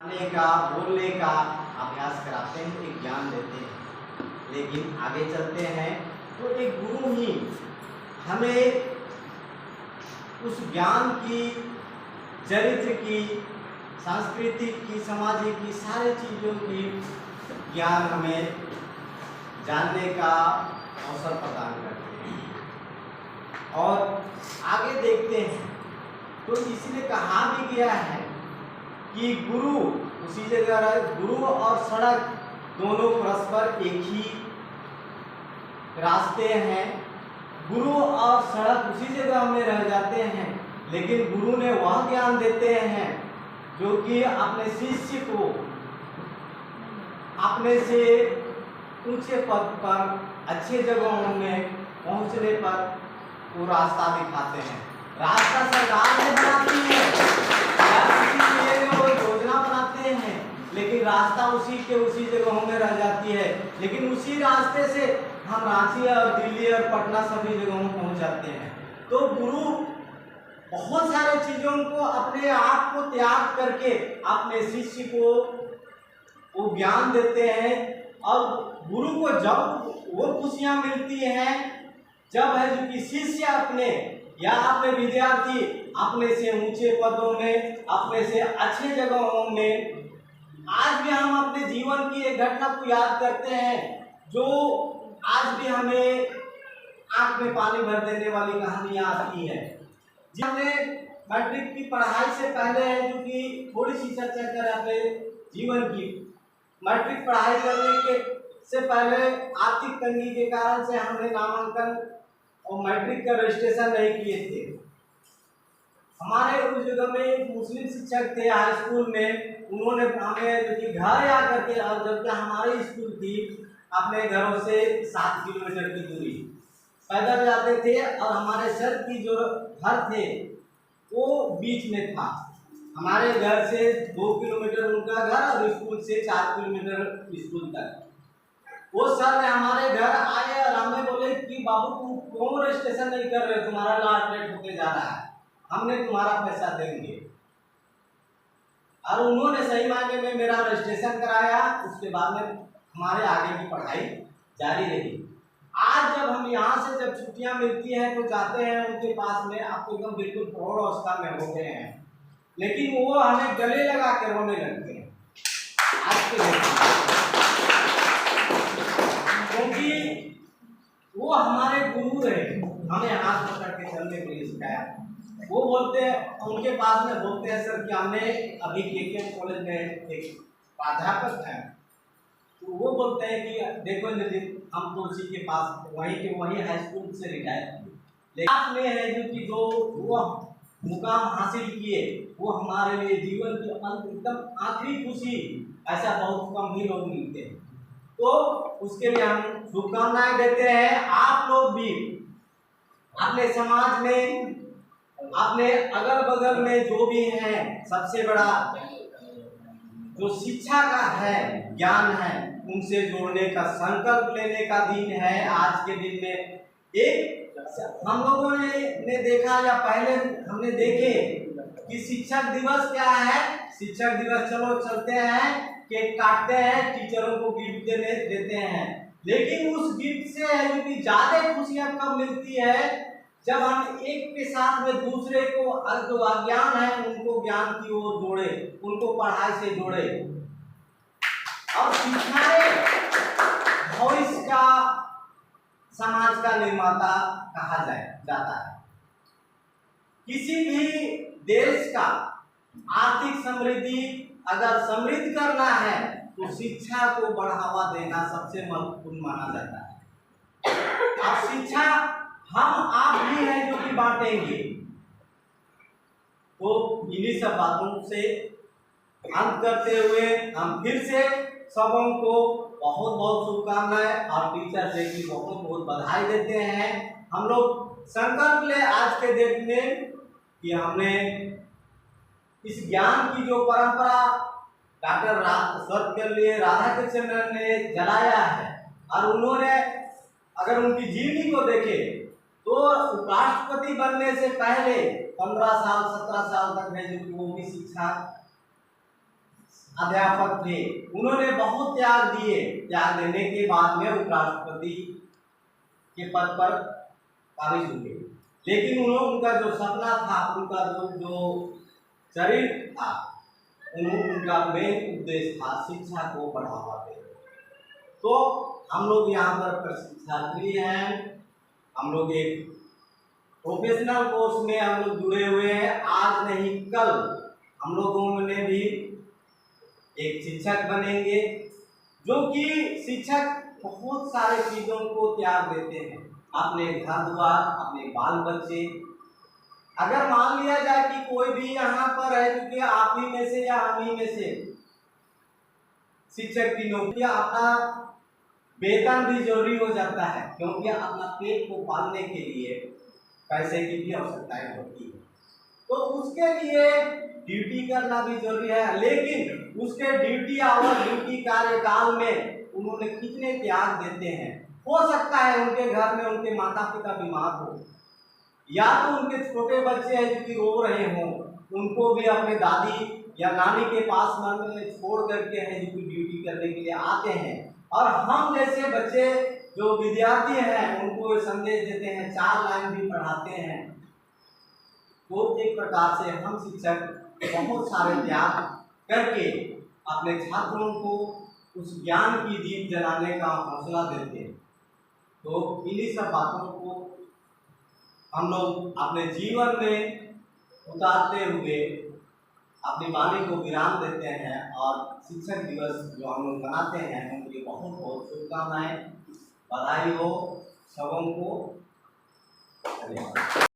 पढ़ने का, बोलने का अभ्यास कराते हैं, एक ज्ञान देते हैं। लेकिन आगे चलते हैं तो एक गुरु ही हमें उस ज्ञान की, चरित्र की, सांस्कृतिक की, सामाजिक की, सारी चीज़ों की ज्ञान हमें जानने का अवसर प्रदान करते हैं। और आगे देखते हैं तो इसलिए कहा भी गया है कि गुरु उसी जगह रहे, गुरु और सड़क दोनों परस्पर एक ही रास्ते हैं। गुरु और सड़क उसी जगह में रह जाते हैं, लेकिन गुरु ने वह ज्ञान देते हैं जो कि अपने शिष्य को अपने से ऊंचे पद पर, अच्छे जगहों में पहुंचने पर वो रास्ता दिखाते हैं। रास्ता सरकार ने बनाती है या किसी लिए वो योजना बनाते हैं, लेकिन रास्ता उसी के उसी जगहों में रह जाती है। लेकिन उसी रास्ते से हम रांची और दिल्ली और पटना सभी जगहों में पहुंच जाते हैं। तो गुरु बहुत सारे चीजों को, अपने आप को त्याग करके अपने शिष्य को वो ज्ञान देते हैं। और गुरु को जब वो खुशियां मिलती हैं जब है जो कि शिष्य अपने या अपने विद्यार्थी अपने से ऊंचे पदों में, अपने से अच्छे जगहों में। आज भी हम अपने जीवन की एक घटना को याद करते हैं जो आज भी हमें आंख में पानी भर देने वाली कहानियां आती है। हमने मैट्रिक की पढ़ाई से पहले है जो कि थोड़ी सी चर्चा करें अपने जीवन की। मैट्रिक पढ़ाई करने के से पहले आर्थिक तंगी के कारण से हमने नामांकन और मैट्रिक का रजिस्ट्रेशन नहीं किए थे। हमारे उस जगह में एक मुस्लिम शिक्षक थे हाई स्कूल में, उन्होंने हमें जो कि घर आ करके, और जबकि हमारी स्कूल थी अपने घरों से 7 किलोमीटर की दूरी, पैदल जाते थे। और हमारे सर की जो घर थे वो बीच में था। हमारे घर से 2 किलोमीटर उनका घर और स्कूल से 4 किलोमीटर स्कूल तक। वो सर ने हमारे घर आए और हमें बोले कि बाबू तुम क्यों रजिस्ट्रेशन नहीं कर रहे, तुम्हारा लास्ट डेट होते जा रहा है, हमने तुम्हारा पैसा देंगे। और उन्होंने सही मायने में मेरा रजिस्ट्रेशन कराया। उसके बाद में हमारे आगे की पढ़ाई जारी रही। आज जब हम यहाँ से जब छुट्टियां मिलती हैं तो जाते हैं उनके पास में, आपको एकदम बिल्कुल प्रौढ़ अवस्था में हो गए हैं, लेकिन वो हमें गले लगा के रोने लगते हैं आज के, क्योंकि वो हमारे गुरु रहे, हमें हाथ पकड़ के चलने के लिए सिखाया। वो बोलते हैं, उनके पास में बोलते हैं सर कि हमने अभी केकेएम कॉलेज में एक प्राध्यापक हैं, तो वो बोलते हैं कि देखो नितिन, हम तो उसी के पास वहीं के वहीं हाई स्कूल से रिटायर किए, लेकिन में है जो कि जो वो मुकाम हासिल किए वो हमारे लिए जीवन की एकदम आखिरी खुशी, ऐसा बहुत कम ही लोग मिलते हैं। तो उसके लिए हम शुभकामनाएं देते हैं। आप लोग भी अपने समाज में, अपने अगल बगल में जो भी हैं, सबसे बड़ा जो शिक्षा का है, ज्ञान है, उनसे जोड़ने का संकल्प लेने का दिन है। आज के दिन में एक हम लोगों ने देखा या पहले हमने देखे कि शिक्षक दिवस क्या है। शिक्षक दिवस चलो चलते हैं, केक काटते हैं, टीचरों को गिफ्ट देते हैं, लेकिन उस गिफ्ट से है कि ज्यादा खुशियां कब मिलती है जब हम एक के साथ में दूसरे को जो अज्ञान है उनको ज्ञान की ओर जोड़े, उनको पढ़ाई से जोड़े। और शिक्षाएं भविष्य का, समाज का निर्माता कहा जाता है। किसी भी देश का आर्थिक समृद्धि अगर समृद्ध करना है तो शिक्षा को बढ़ावा देना सबसे महत्वपूर्ण माना जाता है। अब शिक्षा हम आप भी हैं जो कि बांटेंगे। तो इन्हीं सब बातों से अंत करते हुए हम फिर से सबों को बहुत बहुत शुभकामनाएं और टीचर डे की बहुत बहुत बधाई देते हैं। हम लोग संकल्प ले आज के डेट में कि हमने इस ज्ञान की जो परंपरा डॉक्टर सर्वपल्ली राधाकृष्णन ने जलाया है, और उन्होंने अगर उनकी जीवनी को देखे तो राष्ट्रपति बनने से पहले 15 साल 17 साल तक है जो कि वो भी शिक्षा अध्यापक थे। उन्होंने बहुत त्याग दिए। त्याग देने के बाद में उपराष्ट्रपति के पद पर काबिज हुए। लेकिन उनका जो सपना था, उनका जो चरित्र था, उनका मेन उद्देश्य था शिक्षा को बढ़ावा देना। तो हम लोग यहाँ पर प्रशिक्षार्थी हैं। हम लोग एक प्रोफेशनल कोर्स में हम लोग जुड़े हुए हैं। आज नहीं कल हम लोगों ने भी एक शिक्षक बनेंगे, जो कि शिक्षक बहुत सारे चीज़ों को त्याग देते हैं। अपने घर द्वार, अपने बाल बच्चे। अगर मान लिया जाए कि कोई भी यहाँ पर है, क्योंकि आप ही में से या हम ही में से शिक्षक की नौकरी, अपना वेतन भी जरूरी हो जाता है, क्योंकि अपना पेट को पालने के लिए पैसे की भी आवश्यकताएं होती है। तो उसके लिए ड्यूटी करना भी जरूरी है। लेकिन उसके ड्यूटी आवर, ड्यूटी कार्यकाल में उन्होंने कितने त्याग देते हैं। हो सकता है उनके घर में उनके माता पिता बीमार हो, या तो उनके छोटे बच्चे हैं जो कि रो रहे हों, उनको भी अपने दादी या नानी के पास मन में छोड़ करके हैं जो कि ड्यूटी करने के लिए आते हैं। और हम जैसे बच्चे जो विद्यार्थी हैं उनको संदेश देते हैं, 4 लाइन भी पढ़ाते हैं। तो एक प्रकार से हम शिक्षक बहुत सारे त्याग करके अपने छात्रों को उस ज्ञान की दीप जलाने का हौसला देते हैं। तो इन्हीं सब बातों को हम लोग अपने जीवन में उतारते हुए अपनी वाणी को विराम देते हैं। और शिक्षक दिवस जो हम लोग मनाते हैं उनके लिए बहुत बहुत शुभकामनाएं, बधाई हो सबों को। धन्यवाद।